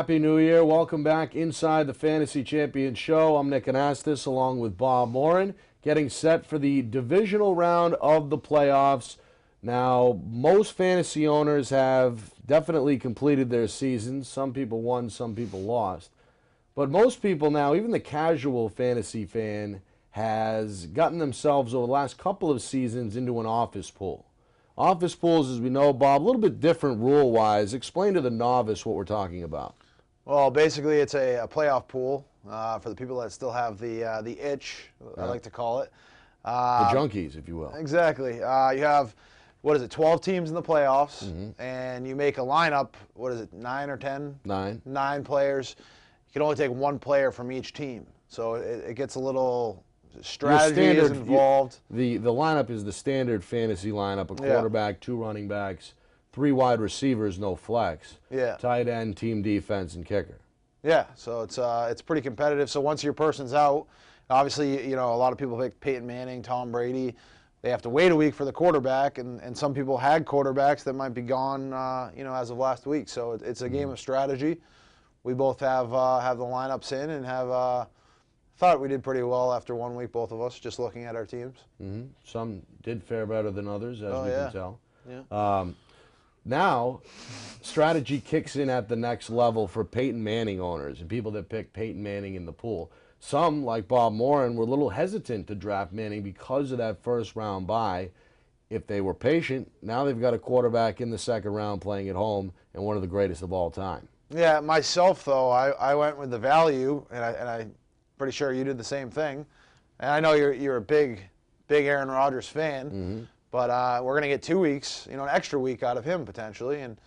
Happy New Year. Welcome back inside the Fantasy Champion Show. I'm Nick Anastos along with Bob Morin, getting set for the divisional round of the playoffs. Now, most fantasy owners have definitely completed their seasons. Some people won, some people lost. But most people now, even the casual fantasy fan, has gotten themselves over the last couple of seasons into an office pool. Office pools, as we know, Bob, a little bit different rule-wise. Explain to the novice what we're talking about. Well, basically, it's a playoff pool for the people that still have the itch, I like to call it. The junkies, if you will. Exactly. You have, 12 teams in the playoffs, and you make a lineup, 9 or 10? 9. 9 players. You can only take one player from each team. So it gets a little... strategy is involved. The lineup is the standard fantasy lineup: a quarterback, 2 running backs, 3 wide receivers, no flex. Yeah. Tight end, team defense, and kicker. Yeah. So it's pretty competitive. So once your person's out, obviously a lot of people pick Peyton Manning, Tom Brady. They have to wait a week for the quarterback, and some people had quarterbacks that might be gone as of last week. So it's a game of strategy. We both have the lineups in and have. Thought we did pretty well after 1 week, both of us, just looking at our teams. Some did fare better than others, as we can tell. Yeah. Now, strategy kicks in at the next level for Peyton Manning owners and people that pick Peyton Manning in the pool. Some, like Bob Morin, were a little hesitant to draft Manning because of that first-round bye. If they were patient, now they've got a quarterback in the second round playing at home and one of the greatest of all time. Yeah, myself, though, I went with the value, and I pretty sure you did the same thing. And I know you're a big Aaron Rodgers fan, but we're going to get 2 weeks, an extra week out of him potentially, and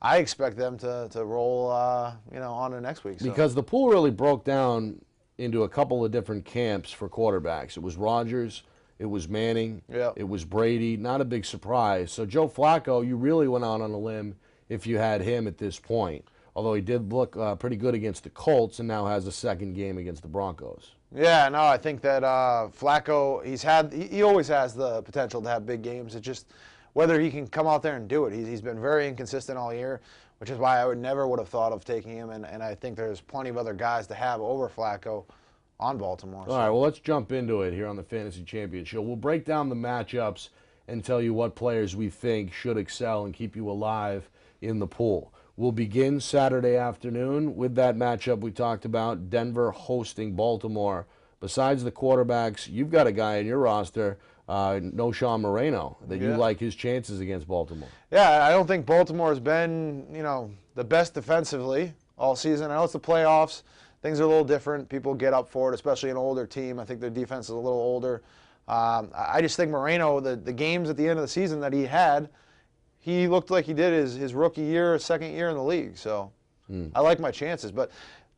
I expect them to roll, on to next week. So. Because the pool really broke down into a couple of different camps for quarterbacks. It was Rodgers, it was Manning, it was Brady. Not a big surprise. So Joe Flacco, you really went out on a limb if you had him at this point. Although he did look pretty good against the Colts and now has a second game against the Broncos. Yeah, no, I think that Flacco, he always has the potential to have big games. It's just whether he can come out there and do it. He's been very inconsistent all year, which is why I never would have thought of taking him, and I think there's plenty of other guys to have over Flacco on Baltimore. All right, well, let's jump into it here on the Fantasy Champion Show. We'll break down the matchups and tell you what players we think should excel and keep you alive in the pool. We'll begin Saturday afternoon with that matchup we talked about, Denver hosting Baltimore. Besides the quarterbacks, you've got a guy in your roster, Sean Moreno, that you like his chances against Baltimore. Yeah, I don't think Baltimore has been, the best defensively all season. I know it's the playoffs. Things are a little different. People get up for it, especially an older team. I think their defense is a little older. I just think Moreno, the games at the end of the season that he had, he looked like he did his rookie year, second year in the league. So I like my chances. But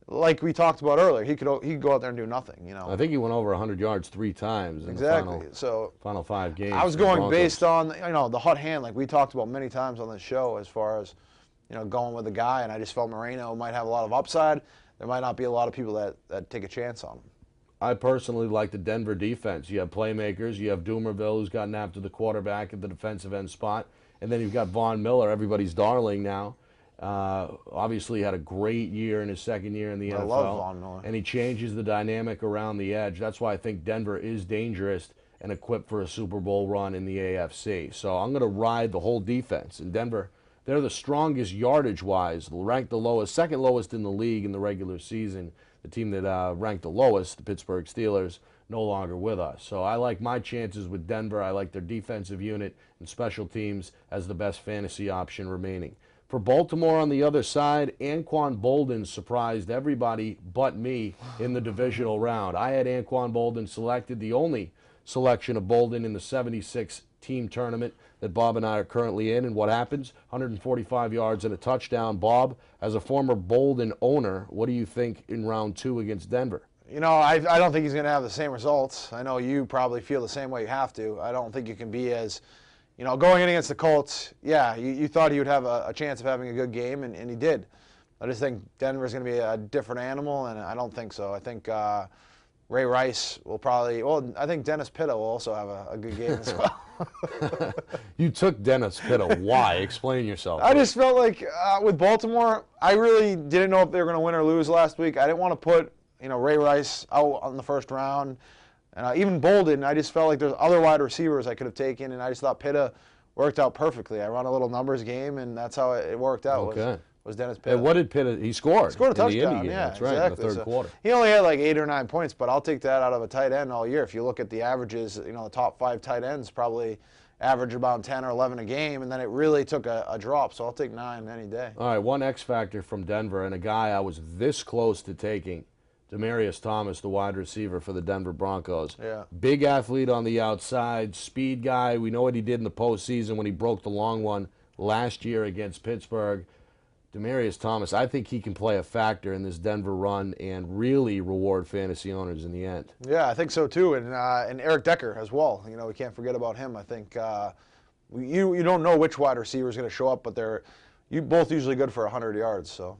like we talked about earlier, he could go out there and do nothing. I think he went over 100 yards 3 times in the final 5 games. I was going based on the hot hand, like we talked about many times on this show, as far as going with the guy. And I just felt Moreno might have a lot of upside. There might not be a lot of people that take a chance on him. I personally like the Denver defense. You have playmakers. You have Doomerville, who's gotten after the quarterback at the defensive end spot. And then you've got Von Miller, everybody's darling now. Obviously had a great year in his second year in the NFL. I love Von Miller. And he changes the dynamic around the edge. That's why I think Denver is dangerous and equipped for a Super Bowl run in the AFC. So I'm going to ride the whole defense. In Denver, they're the strongest yardage-wise, ranked the lowest, second lowest in the league in the regular season. The team that ranked the lowest, the Pittsburgh Steelers, no longer with us. So I like my chances with Denver. I like their defensive unit and special teams as the best fantasy option remaining. For Baltimore on the other side, Anquan Boldin surprised everybody but me in the divisional round. I had Anquan Boldin selected, the only selection of Boldin in the 76-team tournament that Bob and I are currently in. And what happens? 145 yards and a touchdown. Bob, as a former Boldin owner, what do you think in round 2 against Denver? I don't think he's going to have the same results. I know you probably feel the same way you have to. I don't think you can be as, going in against the Colts, you thought he would have a chance of having a good game, and he did. I just think Denver's going to be a different animal, and I don't think so. I think Ray Rice will probably, I think Dennis Pitta will also have a good game as well. You took Dennis Pitta. Why? Explain yourself. I just felt like with Baltimore, I really didn't know if they were going to win or lose last week. I didn't want to put Ray Rice out on the first round, and even Bolden. I just felt like there's other wide receivers I could have taken, and I just thought Pitta worked out perfectly. I run a little numbers game, and that's how it worked out. Okay. Was Dennis Pitta. And what did Pitta? He scored. He scored a touchdown. In the Indy game. Yeah, that's right. exactly. In the third quarter. He only had like 8 or 9 points, but I'll take that out of a tight end all year. If you look at the averages, the top 5 tight ends probably average about 10 or 11 a game, and then it really took a drop. So I'll take 9 any day. All right, one X factor from Denver, and a guy I was this close to taking, Demaryius Thomas, the wide receiver for the Denver Broncos. Yeah. Big athlete on the outside, speed guy. We know what he did in the postseason when he broke the long one last year against Pittsburgh. Demaryius Thomas, I think he can play a factor in this Denver run and really reward fantasy owners in the end. Yeah, I think so too, and Eric Decker as well. We can't forget about him. I think you don't know which wide receiver is going to show up, but they're both usually good for 100 yards. So,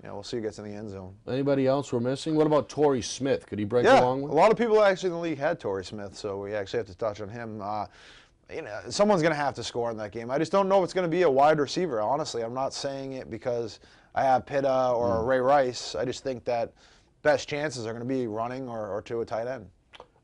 we'll see who gets in the end zone. Anybody else we're missing? What about Torrey Smith? Could he break the Yeah, long one? a lot of people actually in the league had Torrey Smith, so we actually have to touch on him. Someone's going to have to score in that game. I just don't know if it's going to be a wide receiver, honestly. I'm not saying it because I have Pitta or Ray Rice. I just think that best chances are going to be running or to a tight end.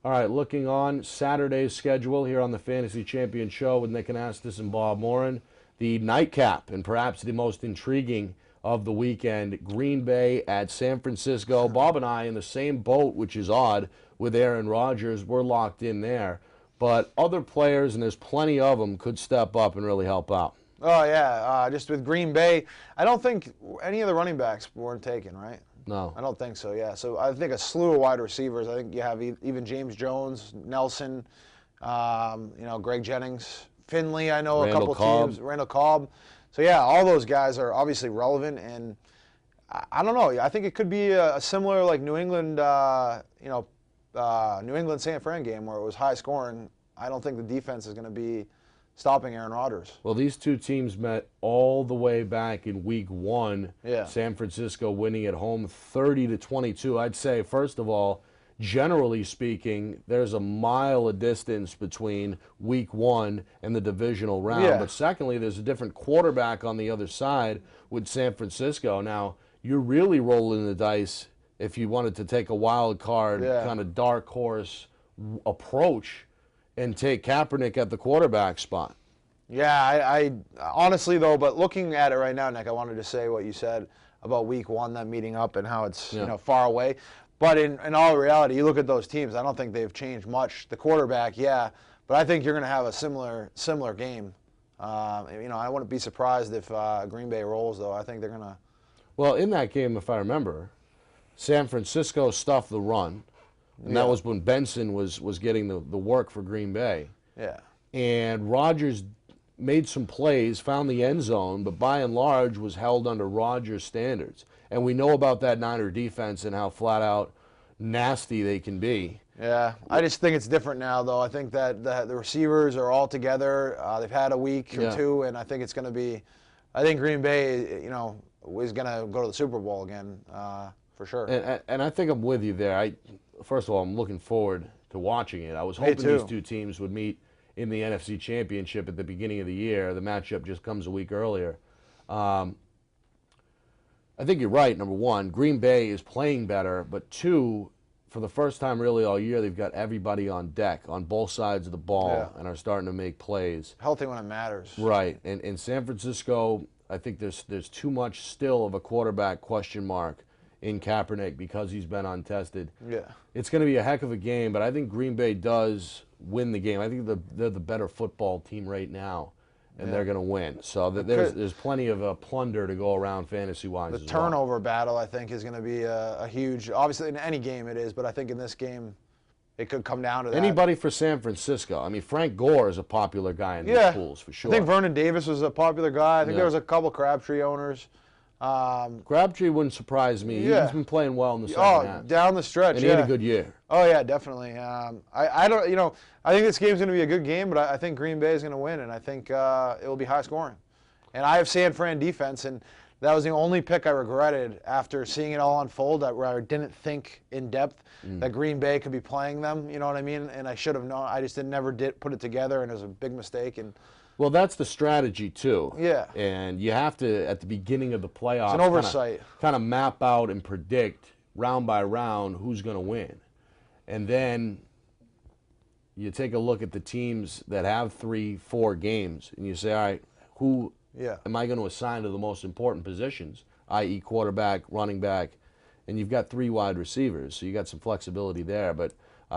All right, looking on Saturday's schedule here on the Fantasy Champion Show with Nick Anastos and Bob Morin. The nightcap, and perhaps the most intriguing of the weekend, Green Bay at San Francisco. Bob and I in the same boat, which is odd, with Aaron Rodgers. We're locked in there. But other players, and there's plenty of them, could step up and really help out. Oh, yeah. Just with Green Bay, I don't think any of the running backs weren't taken, right? No. I don't think so, yeah. So I think a slew of wide receivers. I think you have even James Jones, Nelson, Greg Jennings, Finley, I know Randall a couple Cobb. teams, Randall Cobb. So, yeah, all those guys are obviously relevant. And I don't know. I think it could be a similar like New England, New England-San Fran game where it was high scoring. I don't think the defense is going to be stopping Aaron Rodgers. Well, these two teams met all the way back in week 1. Yeah. San Francisco winning at home 30-22. I'd say, first of all, generally speaking, there's a mile of distance between week 1 and the divisional round. Yeah. But secondly, there's a different quarterback on the other side with San Francisco. Now, you're really rolling the dice if you wanted to take a wild card, kind of dark horse and take Kaepernick at the quarterback spot. Yeah, I honestly though, but looking at it right now, Nick, I wanted to say what you said about week 1, that meeting up and how it's far away. But in all reality, you look at those teams, I don't think they've changed much. The quarterback, yeah, but I think you're going to have a similar game. I wouldn't be surprised if Green Bay rolls, though. I think they're going to. Well, in that game, if I remember, San Francisco stuffed the run. And that was when Benson was getting the work for Green Bay. Yeah. And Rodgers made some plays, found the end zone, but by and large was held under Rodgers' standards. And we know about that Niner defense and how flat out nasty they can be. Yeah, I just think it's different now, though. I think that the receivers are all together. They've had a week or two, and I think it's going to be. I think Green Bay, is going to go to the Super Bowl again, for sure. And I think I'm with you there. First of all, I'm looking forward to watching it. I was hoping these two teams would meet in the NFC Championship at the beginning of the year. The matchup just comes a week earlier. I think you're right, number one. Green Bay is playing better, but two, for the first time really all year, they've got everybody on deck on both sides of the ball and are starting to make plays. Healthy when it matters. Right. And in San Francisco, I think there's too much still of a quarterback question mark in Kaepernick because he's been untested. Yeah. It's going to be a heck of a game, but I think Green Bay does win the game. I think they're the better football team right now, and they're going to win. So there's plenty of plunder to go around fantasy-wise. The turnover battle, I think, is going to be a huge – obviously, in any game it is, but I think in this game it could come down to that. Anybody for San Francisco. I mean, Frank Gore is a popular guy in these pools, for sure. I think Vernon Davis was a popular guy. I think there was a couple Crabtree owners. Crabtree wouldn't surprise me. He's been playing well in the second half. Down the stretch, and he had a good year. Oh yeah, definitely. I don't, I think this game's going to be a good game, but I think Green Bay is going to win, and I think it will be high scoring. And I have San Fran defense, and That was the only pick I regretted after seeing it all unfold, where I didn't think in depth that Green Bay could be playing them. You know what I mean? And I should have known. I just never did put it together, and it was a big mistake. And Well, that's the strategy too. Yeah. And you have to, at the beginning of the playoffs, It's an oversight. kind of map out and predict round by round who's going to win. And then you take a look at the teams that have 3-4 games, and you say, all right, who am I going to assign to the most important positions, i.e. quarterback, running back, and you've got 3 wide receivers, so you got some flexibility there. But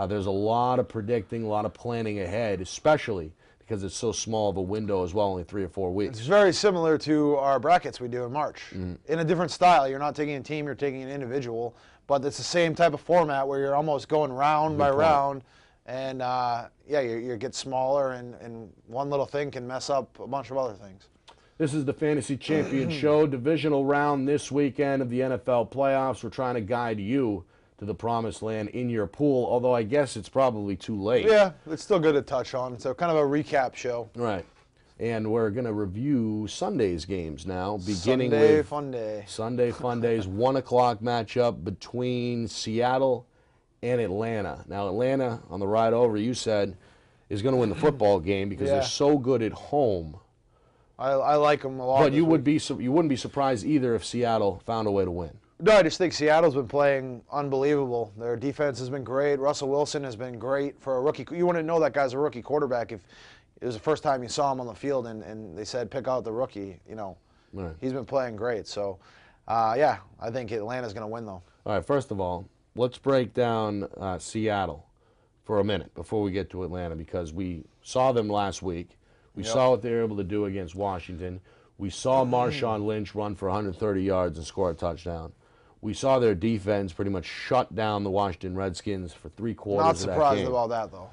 there's a lot of predicting, a lot of planning ahead, especially because it's so small of a window as well, only 3 or 4 weeks. It's very similar to our brackets we do in March. In a different style. You're not taking a team, you're taking an individual, but it's the same type of format where you're almost going round by round, and you get smaller, and one little thing can mess up a bunch of other things. This is the Fantasy Champion Show, divisional round this weekend of the NFL playoffs. We're trying to guide you to the promised land in your pool, although I guess it's probably too late. Yeah, it's still good to touch on. So kind of a recap show. Right. And we're going to review Sunday's games now, beginning Sunday with Fun Day. Sunday Fun Day's 1 o'clock matchup between Seattle and Atlanta. Now, Atlanta, on the ride over, you said, is going to win the football game because they're so good at home. I like them a lot. But you wouldn't be surprised either if Seattle found a way to win. No, I just think Seattle's been playing unbelievable. Their defense has been great. Russell Wilson has been great for a rookie. You wouldn't know that guy's a rookie quarterback if it was the first time you saw him on the field and they said pick out the rookie. You know, He's been playing great. So, I think Atlanta's going to win though. All right, first of all, let's break down Seattle for a minute before we get to Atlanta, because we saw them last week. We saw what they were able to do against Washington. We saw Marshawn Lynch run for 130 yards and score a touchdown. We saw their defense pretty much shut down the Washington Redskins for 3 quarters Not of that game. surprised about that, though.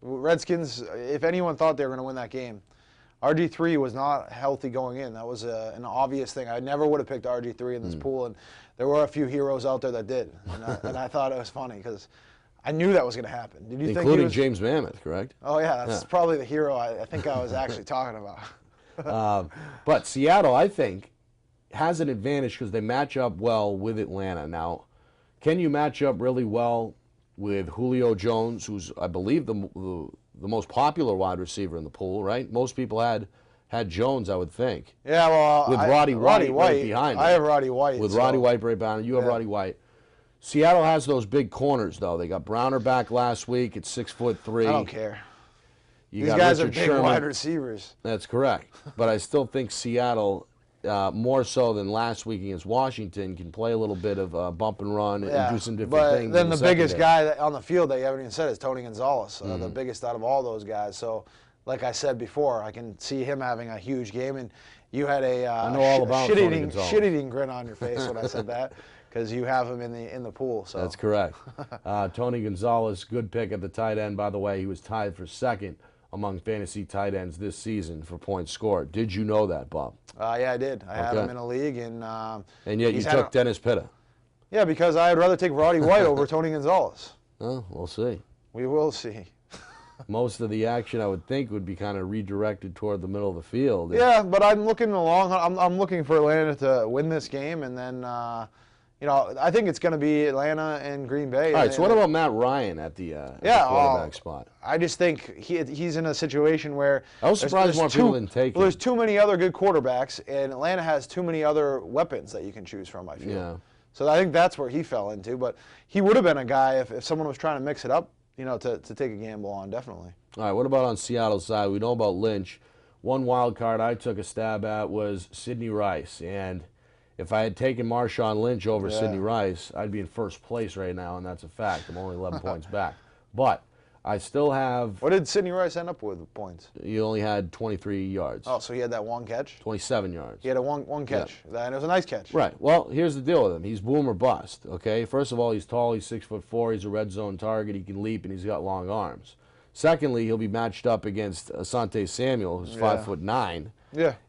Redskins, if anyone thought they were going to win that game, RG3 was not healthy going in. That was an obvious thing. I never would have picked RG3 in this pool, and there were a few heroes out there that did. And I thought it was funny because I knew that was going to happen. Did you think Including James Mammoth, correct? Oh, yeah, that's probably the hero I think I was actually talking about. But Seattle, I think, has an advantage because they match up well with Atlanta. Now, can you match up really well with Julio Jones, who's, I believe, the most popular wide receiver in the pool, right? Most people had Jones, I would think. Yeah, well, with Roddy White right behind him. I have Roddy White. With Roddy White right behind him. You have Roddy White. Seattle has those big corners, though. They got Browner back last week at 6'3". I don't care. You These got guys Richard are big Sherman. wide receivers. That's correct. But I still think Seattle, more so than last week against Washington, can play a little bit of bump and run and do some different things. But then the biggest guy on the field that you haven't even said is Tony Gonzalez, the biggest out of all those guys. So, like I said before, I can see him having a huge game. And you had a shit-eating grin on your face when I said that, because you have him in the pool. So that's correct. Tony Gonzalez, good pick at the tight end. By the way, he was tied for second among fantasy tight ends this season for points scored. Did you know that, Bob? Yeah, I did. I had him in a league, and yet you took Dennis Pitta. Yeah, because I'd rather take Roddy White over Tony Gonzalez. Oh, we'll see. We will see. Most of the action, I would think, would be kind of redirected toward the middle of the field. Yeah, but I'm looking I'm looking for Atlanta to win this game, and then I think it's going to be Atlanta and Green Bay. All right, so what about Matt Ryan at the quarterback spot? I just think he's in a situation where I was surprised more people didn't take him. Well, there's too many other good quarterbacks, and Atlanta has too many other weapons that you can choose from, I feel. Yeah. So I think that's where he fell into. But he would have been a guy if someone was trying to mix it up, to take a gamble on, definitely. All right, what about on Seattle's side? We know about Lynch. One wild card I took a stab at was Sidney Rice. And if I had taken Marshawn Lynch over Sidney Rice, I'd be in first place right now, and that's a fact. I'm only 11 points back. But I still have... What did Sidney Rice end up with points? He only had 23 yards. Oh, so he had that one catch? 27 yards. He had a one catch. Yeah. And it was a nice catch. Right. Well, here's the deal with him. He's boom or bust, okay? First of all, he's tall. He's 6'4". He's a red zone target. He can leap, and he's got long arms. Secondly, he'll be matched up against Asante Samuel, who's 5'9",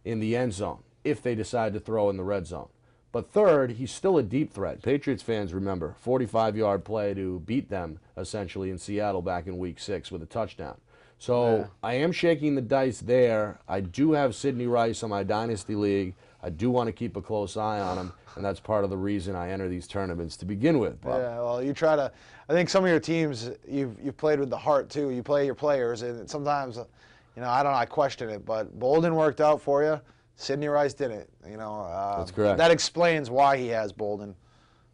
in the end zone, if they decide to throw in the red zone. But third, he's still a deep threat. Patriots fans remember, 45-yard play to beat them, essentially, in Seattle back in Week 6 with a touchdown. So I am shaking the dice there. I do have Sidney Rice on my Dynasty League. I do want to keep a close eye on him, and that's part of the reason I enter these tournaments to begin with. Bob. Yeah, well, you try to. I think some of your teams you've played with the heart too. You play your players, and sometimes, I don't know. I question it, but Bolden worked out for you. Sidney Rice didn't. That's correct. That explains why he has Bolden.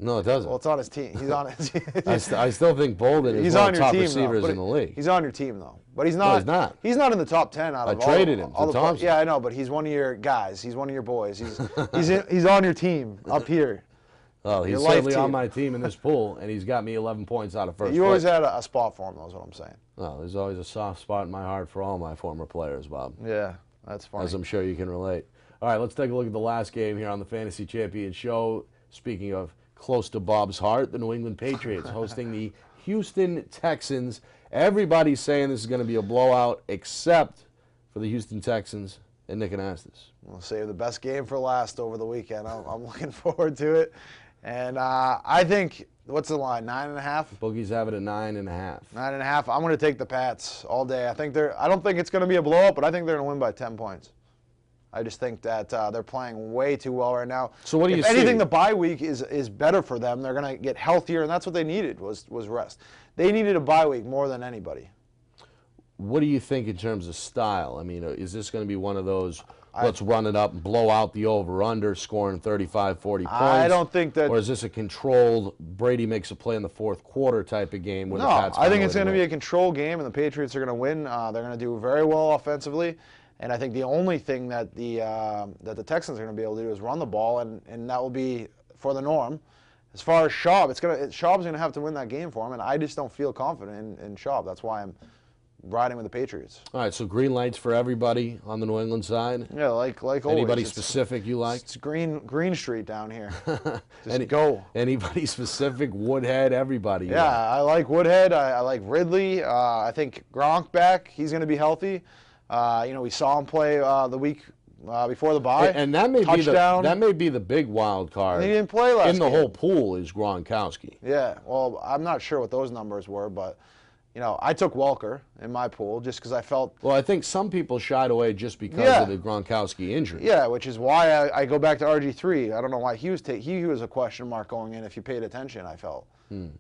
No, it doesn't. Well, it's on his team. He's on his team. I still think Bolden is one of the top receivers in the league. He's on your team, though. But he's not. No, he's not. He's not in the top 10 out of all. I traded him to Thompson. Yeah, I know, but he's one of your guys. He's one of your boys. He's on your team up here. Well, he's certainly on my team in this pool, and he's got me 11 points out of first. You always had a spot for him, though, is what I'm saying. Well, there's always a soft spot in my heart for all my former players, Bob. Yeah, that's funny. As I'm sure you can relate. All right, let's take a look at the last game here on the Fantasy Champion Show. Speaking of close to Bob's heart, the New England Patriots hosting the Houston Texans. Everybody's saying this is going to be a blowout, except for the Houston Texans and Nick Anastos. We'll save the best game for last over the weekend. I'm looking forward to it. And I think, what's the line, 9.5? Boogies have it at 9.5. 9.5. I'm going to take the Pats all day. I don't think it's going to be a blowout, but I think they're going to win by 10 points. I just think that they're playing way too well right now. So what do you see? If anything, the bye week is better for them. They're going to get healthier, and that's what they needed was rest. They needed a bye week more than anybody. What do you think in terms of style? I mean, is this going to be one of those, let's run it up and blow out the over-under, scoring 35, 40 points? I don't think that. Or is this a controlled, Brady makes a play in the fourth quarter type of game? No, I think it's going to be a control game, and the Patriots are going to win. They're going to do very well offensively. And I think the only thing that the Texans are going to be able to do is run the ball, and that will be for the norm. As far as Schaub, Schaub's going to have to win that game for him, and I just don't feel confident in Schaub. That's why I'm riding with the Patriots. All right, so green lights for everybody on the New England side. Yeah, like always. Anybody specific you like? It's Green Street down here. Just go. Anybody specific? Woodhead, everybody. Yeah, I like Woodhead. I like Ridley. I think Gronk back. He's going to be healthy. We saw him play the week before the bye. And that may be the big wild card. And he didn't play last in the game. whole pool is Gronkowski. Yeah, well, I'm not sure what those numbers were, but I took Welker in my pool just because I felt. Well, I think some people shied away just because of the Gronkowski injury. Yeah, which is why I go back to RG3. I don't know why he was a question mark going in. If you paid attention, I felt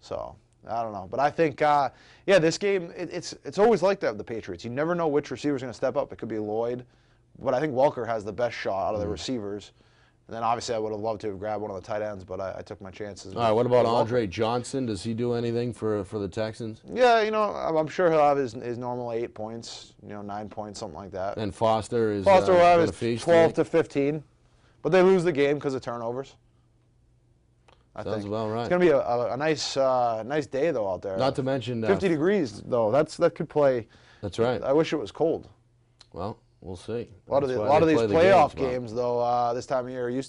so. I don't know, but I think, this game, it's always like that with the Patriots. You never know which receiver's going to step up. It could be Lloyd, but I think Welker has the best shot out of the receivers. And then obviously I would have loved to have grabbed one of the tight ends, but I took my chances. All right, what about Andre Johnson? Does he do anything for the Texans? Yeah, I'm sure he'll have his normal 8 points, 9 points, something like that. And Foster will have his 12 to 15, but they lose the game because of turnovers. Sounds about right. It's going to be a nice day, though, out there. Not to mention 50 degrees, though. That could play. That's right. I wish it was cold. Well, we'll see. A lot of these playoff games, though, this time of year,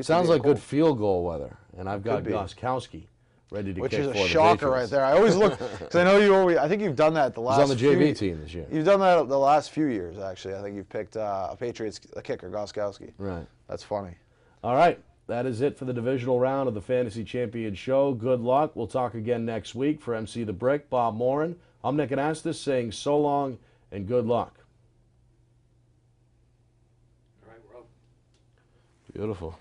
sounds like good field goal weather, and I've got Gostkowski ready to kick for the Patriots. Which is a shocker right there. I always look because I know I think you've done that the last. He's on the JV team this year. You've done that the last few years, actually. I think you've picked a Patriots kicker, Gostkowski. Right. That's funny. All right. That is it for the divisional round of the Fantasy Champion Show. Good luck. We'll talk again next week. For MC the Brick, Bob Morin, I'm Nick Anastos saying so long and good luck. All right, we're up. Beautiful.